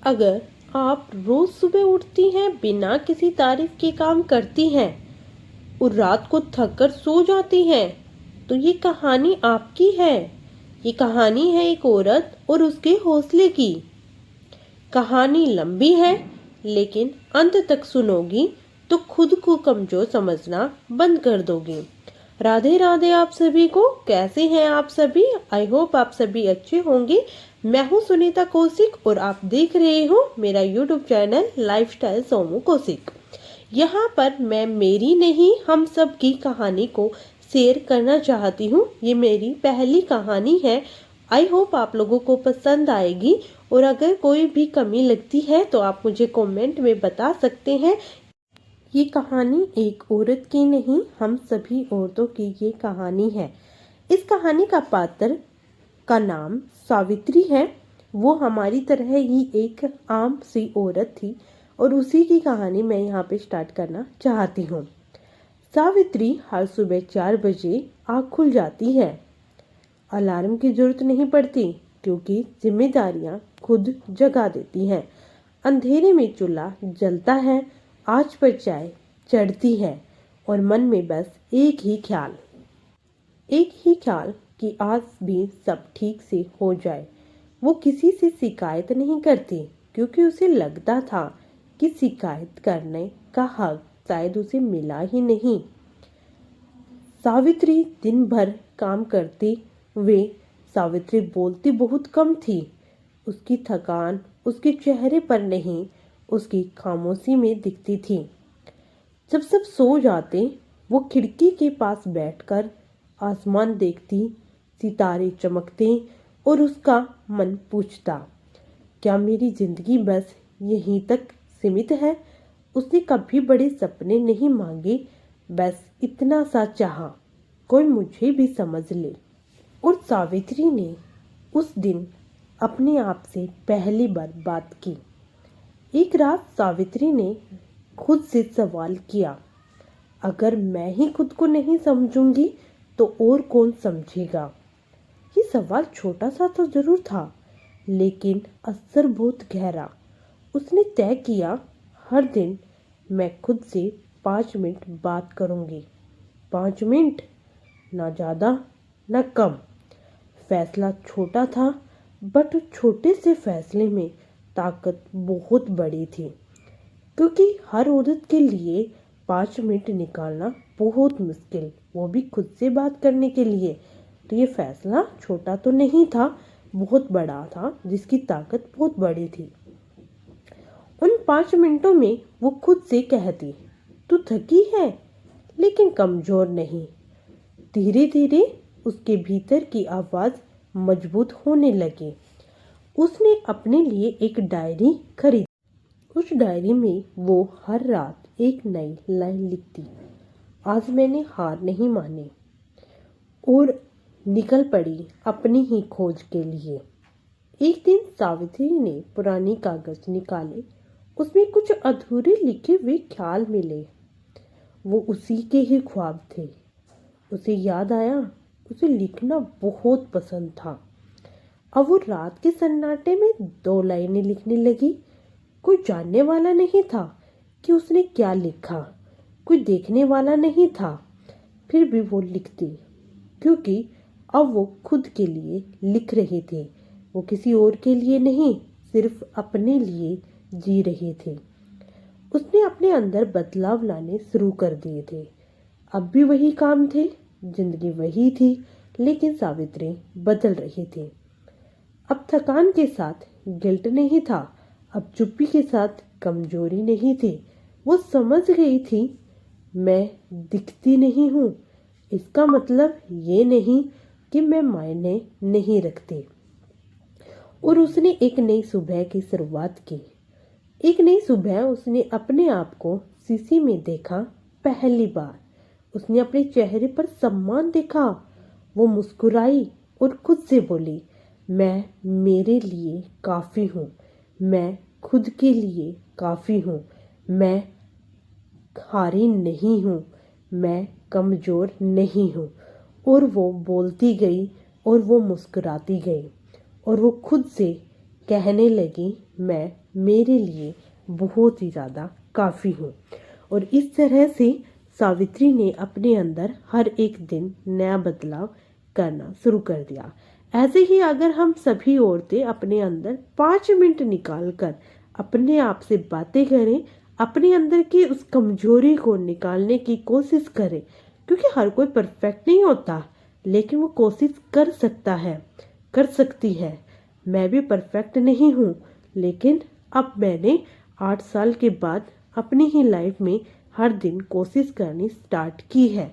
अगर आप रोज सुबह उठती हैं, बिना किसी तारीफ के काम करती हैं और रात को थक कर सो जाती हैं, तो ये कहानी आपकी है। ये कहानी है एक औरत और उसके हौसले की। कहानी लंबी है, लेकिन अंत तक सुनोगी तो खुद को कमजोर समझना बंद कर दोगी। राधे राधे आप सभी को। कैसे हैं आप सभी? आई होप आप सभी अच्छे होंगे। मैं हूं सुनीता कौशिक और आप देख रहे हो मेरा YouTube channel lifestyle Somu Kaushik. यहाँ पर मैं मेरी नहीं, हम सब की कहानी को शेयर करना चाहती हूँ। ये मेरी पहली कहानी है। आई होप आप लोगों को पसंद आएगी और अगर कोई भी कमी लगती है तो आप मुझे कमेंट में बता सकते हैं। ये कहानी एक औरत की नहीं, हम सभी औरतों की ये कहानी है। इस कहानी का पात्र का नाम सावित्री है। वो हमारी तरह ही एक आम सी औरत थी और उसी की कहानी मैं यहाँ पे स्टार्ट करना चाहती हूँ। सावित्री हर सुबह 4 बजे आँख खुल जाती है। अलार्म की जरूरत नहीं पड़ती क्योंकि जिम्मेदारियां खुद जगा देती हैं। अंधेरे में चूल्हा जलता है, आंच पर चाय चढ़ती है और मन में बस एक ही ख्याल कि आज भी सब ठीक से हो जाए। वो किसी से शिकायत नहीं करती क्योंकि उसे लगता था कि शिकायत करने का हक शायद उसे मिला ही नहीं। सावित्री दिन भर काम करती हुए सावित्री बोलती बहुत कम थी। उसकी थकान उसके चेहरे पर नहीं, उसकी खामोशी में दिखती थी। जब सब सो जाते, वो खिड़की के पास बैठकर आसमान देखती, सितारे चमकते और उसका मन पूछता, क्या मेरी जिंदगी बस यहीं तक सीमित है? उसने कभी बड़े सपने नहीं मांगे, बस इतना सा चाहा, कोई मुझे भी समझ ले। और सावित्री ने उस दिन अपने आप से पहली बार बात की। एक रात सावित्री ने खुद से सवाल किया, अगर मैं ही खुद को नहीं समझूंगी तो और कौन समझेगा? ये सवाल छोटा सा तो जरूर था, लेकिन असर बहुत गहरा। उसने तय किया, हर दिन मैं खुद से 5 मिनट बात करूंगी। 5 मिनट, ना ज़्यादा ना कम। फैसला छोटा था, बट उस छोटे से फैसले में ताकत बहुत बड़ी थी। क्योंकि हर औरत के लिए 5 मिनट निकालना बहुत मुश्किल, वो भी खुद से बात करने के लिए। तो ये फैसला छोटा तो नहीं था, बहुत बड़ा था, जिसकी ताकत बहुत बड़ी थी। उन 5 मिनटों में वो खुद से कहती, तू थकी है लेकिन कमजोर नहीं। धीरे धीरे उसके भीतर की आवाज मजबूत होने लगी। उसने अपने लिए एक डायरी खरीदी। उस डायरी में वो हर रात एक नई लाइन लिखती, आज मैंने हार नहीं मानी, और निकल पड़ी अपनी ही खोज के लिए। एक दिन सावित्री ने पुरानी कागज निकाले, उसमें कुछ अधूरे लिखे हुए ख्याल मिले। वो उसी के ही ख्वाब थे। उसे याद आया, उसे लिखना बहुत पसंद था। अब वो रात के सन्नाटे में 2 लाइनें लिखने लगी। कोई जानने वाला नहीं था कि उसने क्या लिखा, कोई देखने वाला नहीं था, फिर भी वो लिखती, क्योंकि अब वो खुद के लिए लिख रहे थे। वो किसी और के लिए नहीं, सिर्फ अपने लिए जी रहे थे। उसने अपने अंदर बदलाव लाने शुरू कर दिए थे। अब भी वही काम थे, जिंदगी वही थी, लेकिन सावित्री बदल रही थी। अब थकान के साथ गिल्ट नहीं था, अब चुप्पी के साथ कमजोरी नहीं थी। वो समझ गई थी, मैं दिखती नहीं हूँ, इसका मतलब ये नहीं कि मैं मायने नहीं रखती। और उसने एक नई सुबह की शुरुआत की। एक नई सुबह उसने अपने आप को शीशे में देखा। पहली बार उसने अपने चेहरे पर सम्मान देखा। वो मुस्कुराई और खुद से बोली, मैं मेरे लिए काफ़ी हूँ, मैं खुद के लिए काफ़ी हूँ, मैं हारी नहीं हूँ, मैं कमज़ोर नहीं हूँ। और वो बोलती गई और वो मुस्कुराती गई और वो खुद से कहने लगी, मैं मेरे लिए बहुत ही ज़्यादा काफ़ी हूँ। और इस तरह से सावित्री ने अपने अंदर हर एक दिन नया बदलाव करना शुरू कर दिया। ऐसे ही अगर हम सभी औरतें अपने अंदर 5 मिनट निकाल कर अपने आप से बातें करें, अपने अंदर की उस कमजोरी को निकालने की कोशिश करें, क्योंकि हर कोई परफेक्ट नहीं होता, लेकिन वो कोशिश कर सकता है, कर सकती है। मैं भी परफेक्ट नहीं हूँ, लेकिन अब मैंने 8 साल के बाद अपनी ही लाइफ में हर दिन कोशिश करनी स्टार्ट की है।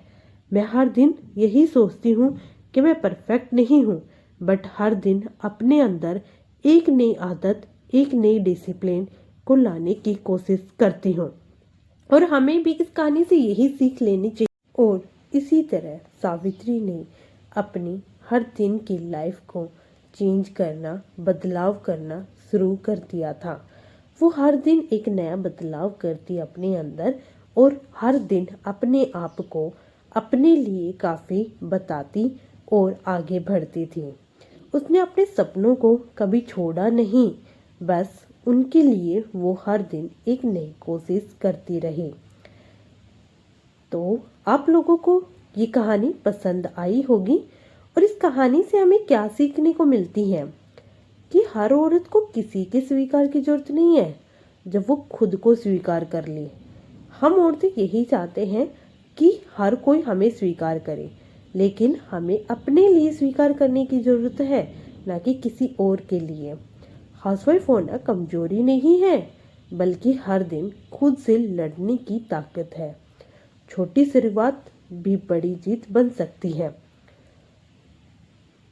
मैं हर दिन यही सोचती हूँ कि मैं परफेक्ट नहीं हूँ, बट हर दिन अपने अंदर एक नई आदत, एक नई डिसिप्लिन को लाने की कोशिश करती हूँ। और हमें भी इस कहानी से यही सीख लेनी चाहिए। और इसी तरह सावित्री ने अपनी हर दिन की लाइफ को चेंज करना, बदलाव करना शुरू कर दिया था। वो हर दिन एक नया बदलाव करती अपने अंदर, और हर दिन अपने आप को अपने लिए काफ़ी बताती और आगे बढ़ती थी। उसने अपने सपनों को कभी छोड़ा नहीं, बस उनके लिए वो हर दिन एक नई कोशिश करती रही। तो आप लोगों को ये कहानी पसंद आई होगी, और इस कहानी से हमें क्या सीखने को मिलती है कि हर औरत को किसी के स्वीकार की जरूरत नहीं है जब वो खुद को स्वीकार कर ले। हम औरतें यही चाहते हैं कि हर कोई हमें स्वीकार करे, लेकिन हमें अपने लिए स्वीकार करने की ज़रूरत है, ना कि किसी और के लिए। हाउसवाइफ होना कमजोरी नहीं है, बल्कि हर दिन खुद से लड़ने की ताकत है। छोटी शुरुआत भी बड़ी जीत बन सकती है।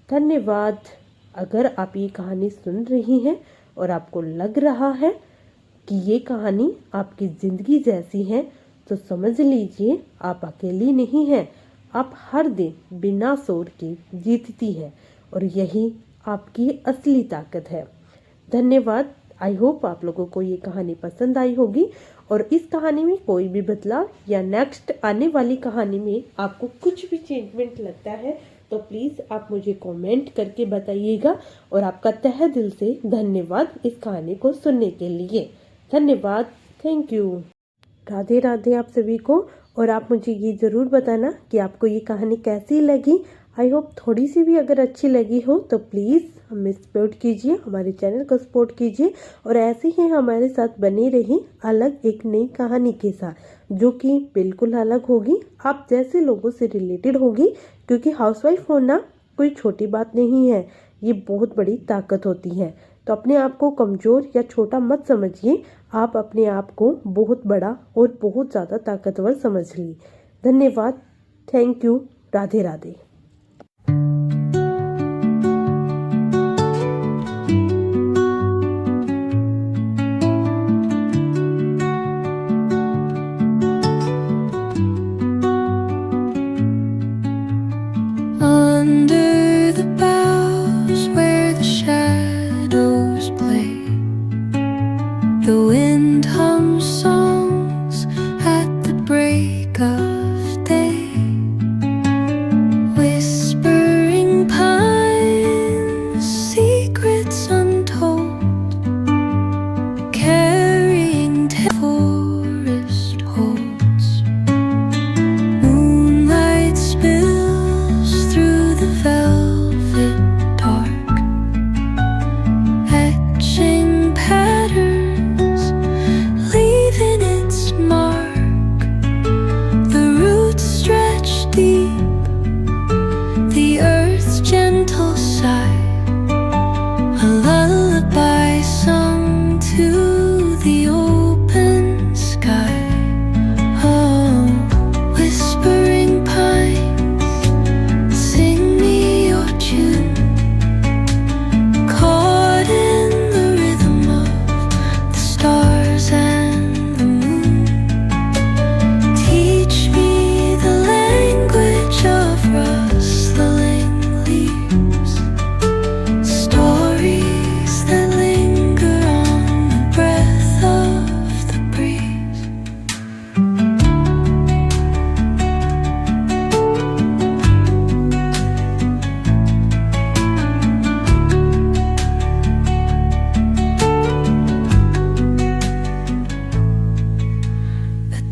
धन्यवाद। अगर आप ये कहानी सुन रही हैं और आपको लग रहा है कि ये कहानी आपकी ज़िंदगी जैसी है, तो समझ लीजिए आप अकेली नहीं हैं। आप हर दिन बिना शोर के जीतती है, और यही आपकी असली ताकत है। धन्यवाद। आई होप आप लोगों को ये कहानी पसंद आई होगी, और इस कहानी में कोई भी बदलाव या नेक्स्ट आने वाली कहानी में आपको कुछ भी चेंजमेंट लगता है, तो प्लीज़ आप मुझे कमेंट करके बताइएगा। और आपका तहे दिल से धन्यवाद इस कहानी को सुनने के लिए। धन्यवाद। Thank you. राधे राधे आप सभी को। और आप मुझे ये ज़रूर बताना कि आपको ये कहानी कैसी लगी। आई होप थोड़ी सी भी अगर अच्छी लगी हो तो प्लीज़ हमें सपोर्ट कीजिए, हमारे चैनल को सपोर्ट कीजिए, और ऐसे ही हमारे साथ बने रहिए अलग एक नई कहानी के साथ, जो कि बिल्कुल अलग होगी, आप जैसे लोगों से रिलेटेड होगी। क्योंकि हाउसवाइफ होना कोई छोटी बात नहीं है, ये बहुत बड़ी ताकत होती है। तो अपने आप को कमज़ोर या छोटा मत समझिए, आप अपने आप को बहुत बड़ा और बहुत ज़्यादा ताकतवर समझिए। धन्यवाद। Thank you. Radhe Radhe. Under the boughs where the shadows play, the wind hums songs at the break of day, whispering pines, secrets untold, carrying forest holds. Moonlight spills through the velvet dark, etching patterns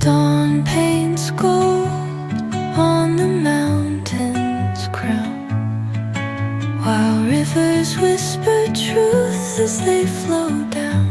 dawn paints gold on the mountain's crown, while rivers whisper truth as they flow down.